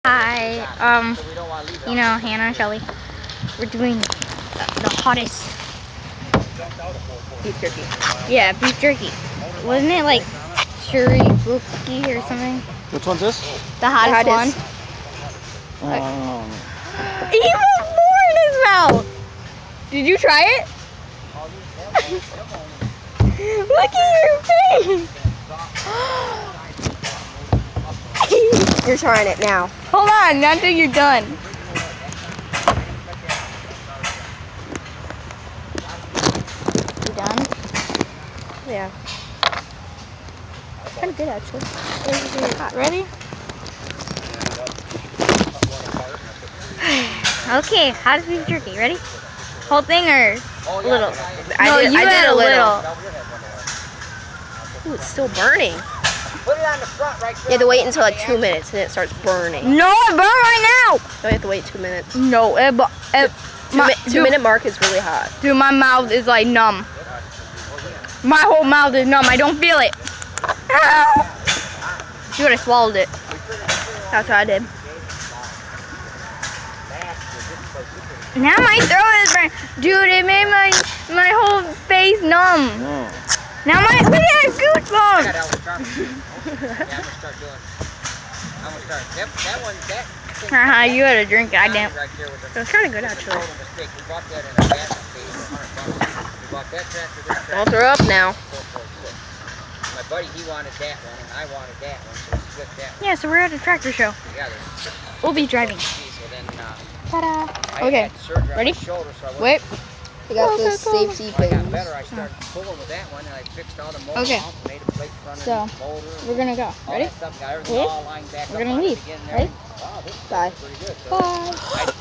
Hi, you know, Hannah and Shelly, we're doing the hottest beef jerky. Yeah, beef jerky. Wasn't it like churi bookie or something? Which one's this? The hottest one. Even more in his mouth! Did you try it? Look at your face! You're trying it now. Hold on, not until you're done. You done? Yeah. It's kind of good actually. It's hot. Ready? Okay, how's beef jerky? Ready? Whole thing or a little? I did a little. Ooh, it's still burning. Put it on the front right there. You have to wait until like 2 minutes and it starts burning. No, it burned right now! No, you have to wait 2 minutes. No, Two-minute mark is really hot. Dude, my mouth is like numb. My whole mouth is numb. I don't feel it. Ow! Dude, I swallowed it. That's what I did. Now my throat is burning. Dude, it made my whole face numb. Now look at that goosebumps. You had a drink, I didn't. It was kind of good actually. Don't throw up now. My buddy, he wanted that one, and I wanted that one, so we split that one. Yeah, so we're at a tractor show. We'll be driving. Ta-da. Okay, ready? Wait. We got the safety I got pins. better. I started pulling with that one, and I fixed all the motor off, made a plate for underneath the motor. We're gonna go. Ready? Got everything all lined back We're gonna leave. Ready? Wow, this is Bye. pretty good. Bye.